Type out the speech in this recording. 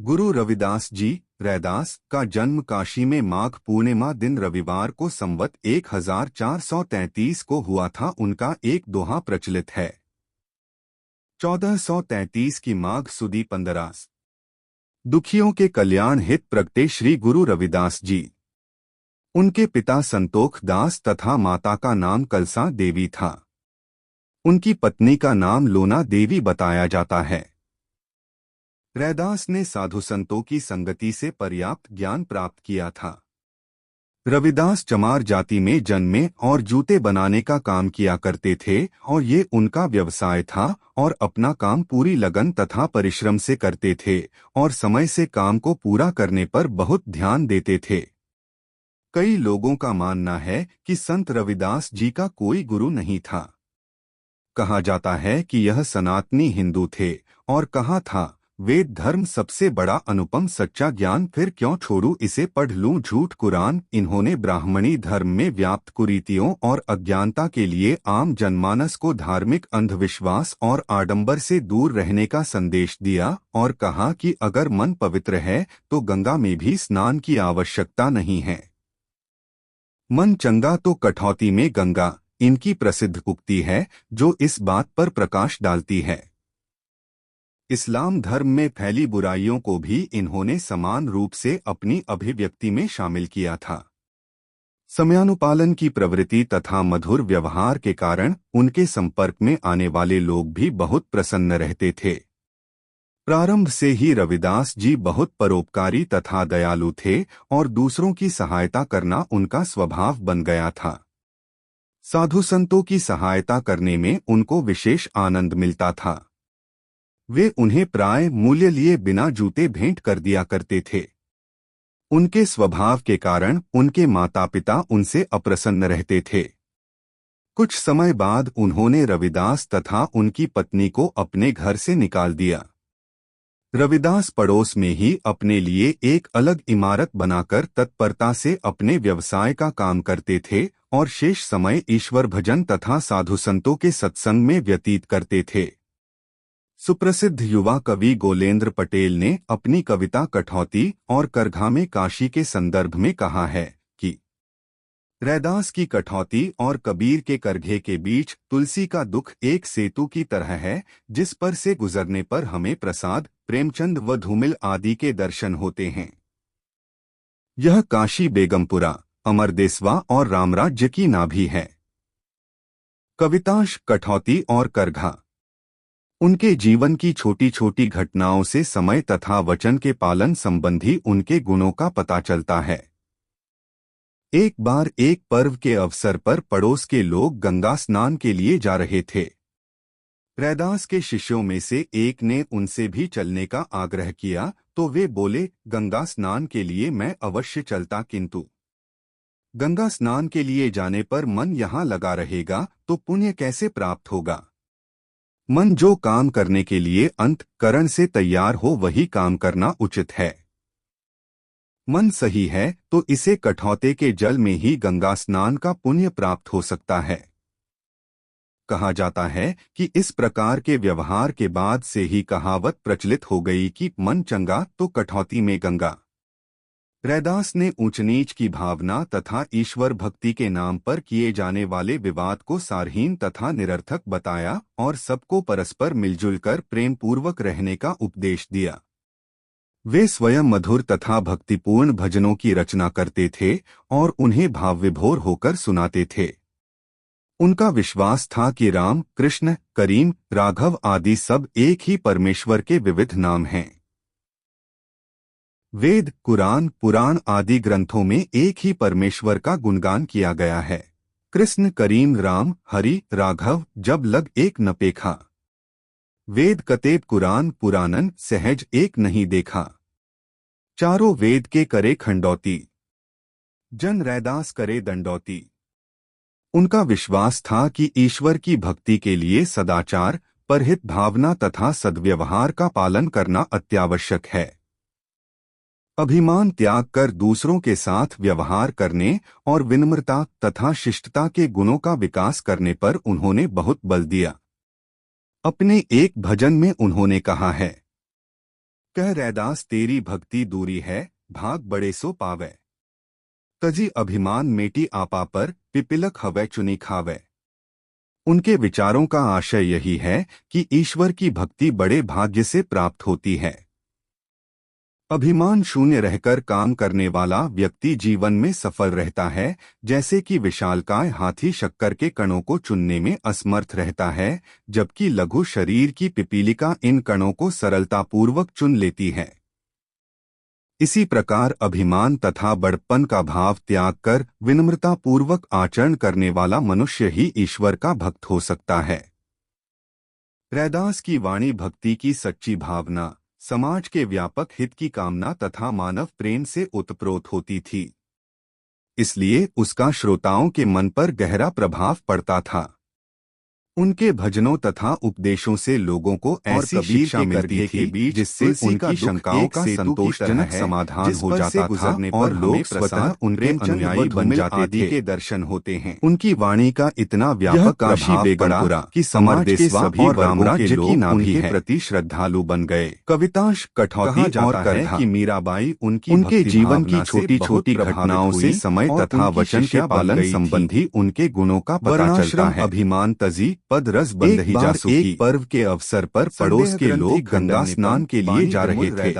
गुरु रविदास जी रैदास का जन्म काशी में माघ पूर्णिमा दिन रविवार को संवत 1433 को हुआ था। उनका एक दोहा प्रचलित है। 1433 की माघ सुदी 15 दुखियों के कल्याण हित प्रगटे श्री गुरु रविदास जी। उनके पिता संतोख दास तथा माता का नाम कलसा देवी था। उनकी पत्नी का नाम लोना देवी बताया जाता है। रैदास ने साधु संतों की संगति से पर्याप्त ज्ञान प्राप्त किया था। रविदास चमार जाति में जन्मे और जूते बनाने का काम किया करते थे और ये उनका व्यवसाय था और अपना काम पूरी लगन तथा परिश्रम से करते थे और समय से काम को पूरा करने पर बहुत ध्यान देते थे। कई लोगों का मानना है कि संत रविदास जी का कोई गुरु नहीं था। कहा जाता है कि यह सनातनी हिंदू थे और कहा था, वेद धर्म सबसे बड़ा अनुपम सच्चा ज्ञान फिर क्यों छोड़ूं इसे पढ़ लूं झूठ कुरान। इन्होंने ब्राह्मणी धर्म में व्याप्त कुरीतियों और अज्ञानता के लिए आम जनमानस को धार्मिक अंधविश्वास और आडंबर से दूर रहने का संदेश दिया और कहा कि अगर मन पवित्र है तो गंगा में भी स्नान की आवश्यकता नहीं है। मन चंगा तो कठौती में गंगा, इनकी प्रसिद्ध उक्ति है जो इस बात पर प्रकाश डालती है। इस्लाम धर्म में फैली बुराइयों को भी इन्होंने समान रूप से अपनी अभिव्यक्ति में शामिल किया था। समयानुपालन की प्रवृत्ति तथा मधुर व्यवहार के कारण उनके संपर्क में आने वाले लोग भी बहुत प्रसन्न रहते थे। प्रारंभ से ही रविदास जी बहुत परोपकारी तथा दयालु थे और दूसरों की सहायता करना उनका स्वभाव बन गया था। साधु संतों की सहायता करने में उनको विशेष आनंद मिलता था। वे उन्हें प्राय मूल्य लिए बिना जूते भेंट कर दिया करते थे। उनके स्वभाव के कारण उनके माता पिता उनसे अप्रसन्न रहते थे। कुछ समय बाद उन्होंने रविदास तथा उनकी पत्नी को अपने घर से निकाल दिया। रविदास पड़ोस में ही अपने लिए एक अलग इमारत बनाकर तत्परता से अपने व्यवसाय का काम करते थे और शेष समय ईश्वर भजन तथा साधु संतों के सत्संग में व्यतीत करते थे। सुप्रसिद्ध युवा कवि गोलेंद्र पटेल ने अपनी कविता कठौती और करघा में काशी के संदर्भ में कहा है कि रैदास की कठौती और कबीर के करघे के बीच तुलसी का दुख एक सेतु की तरह है, जिस पर से गुजरने पर हमें प्रसाद, प्रेमचंद व धूमिल आदि के दर्शन होते हैं। यह काशी बेगमपुरा, अमरदेसवा और रामराज्य की नाभि है। कवितांश कठौती और करघा उनके जीवन की छोटी छोटी घटनाओं से समय तथा वचन के पालन संबंधी उनके गुणों का पता चलता है। एक बार एक पर्व के अवसर पर पड़ोस के लोग गंगा स्नान के लिए जा रहे थे। रैदास के शिष्यों में से एक ने उनसे भी चलने का आग्रह किया तो वे बोले, गंगा स्नान के लिए मैं अवश्य चलता, किंतु गंगा स्नान के लिए जाने पर मन यहाँ लगा रहेगा तो पुण्य कैसे प्राप्त होगा। मन जो काम करने के लिए अंतःकरण से तैयार हो वही काम करना उचित है। मन सही है तो इसे कठौते के जल में ही गंगा स्नान का पुण्य प्राप्त हो सकता है। कहा जाता है कि इस प्रकार के व्यवहार के बाद से ही कहावत प्रचलित हो गई कि मन चंगा तो कठौती में गंगा। रैदास ने ऊंच नीच की भावना तथा ईश्वर भक्ति के नाम पर किए जाने वाले विवाद को सारहीन तथा निरर्थक बताया और सबको परस्पर मिलजुल कर प्रेम पूर्वक रहने का उपदेश दिया। वे स्वयं मधुर तथा भक्तिपूर्ण भजनों की रचना करते थे और उन्हें भावविभोर होकर सुनाते थे। उनका विश्वास था कि राम, कृष्ण, करीम, राघव आदि सब एक ही परमेश्वर के विविध नाम हैं। वेद, कुरान, पुराण आदि ग्रंथों में एक ही परमेश्वर का गुणगान किया गया है। कृष्ण, करीम, राम, हरि, राघव जब लग एक न पेखा। वेद कतेब कुरान पुरानन सहज एक नहीं देखा। चारों वेद के करे खंडौती, जन रैदास करे दंडौती। उनका विश्वास था कि ईश्वर की भक्ति के लिए सदाचार, परहित भावना तथा सद्व्यवहार का पालन करना अत्यावश्यक है। अभिमान त्याग कर दूसरों के साथ व्यवहार करने और विनम्रता तथा शिष्टता के गुणों का विकास करने पर उन्होंने बहुत बल दिया। अपने एक भजन में उन्होंने कहा है, कह रैदास तेरी भक्ति दूरी है, भाग बड़े सो पावे। तजी अभिमान मेटी आपा पर, पिपिलक हवै चुनी खावे। उनके विचारों का आशय यही है कि ईश्वर की भक्ति बड़े भाग्य से प्राप्त होती है। अभिमान शून्य रहकर काम करने वाला व्यक्ति जीवन में सफल रहता है, जैसे कि विशालकाय हाथी शक्कर के कणों को चुनने में असमर्थ रहता है, जबकि लघु शरीर की पिपीलिका इन कणों को सरलतापूर्वक चुन लेती है। इसी प्रकार अभिमान तथा बड़प्पन का भाव त्याग कर विनम्रतापूर्वक आचरण करने वाला मनुष्य ही ईश्वर का भक्त हो सकता है। रैदास की वाणी भक्ति की सच्ची भावना, समाज के व्यापक हित की कामना तथा मानव प्रेम से ओतप्रोत होती थी, इसलिए उसका श्रोताओं के मन पर गहरा प्रभाव पड़ता था। उनके भजनों तथा उपदेशों से लोगों को ऐसी शिक्षा मिलती थी जिससे उनकी शंकाओं का संतोषजनक समाधान हो जाता था और लोग स्वतः उनके अनुयायी बन जाते थे। के दर्शन होते हैं। उनकी वाणी का इतना व्यापक प्रभाव पड़ा कि समाज के सभी वर्गों के लोग उनके प्रति श्रद्धालु बन गए। कवितांश कठौती और करधा कि मीराबाई उनके जीवन की छोटी छोटी घटनाओं से समय तथा वचन के पालन संबंधी उनके गुणों का पता चलता है। अभिमान तजी पद रस बंदही जासुकी। एक पर्व के अवसर पर पड़ोस के लोग गंगा स्नान के लिए जा रहे थे।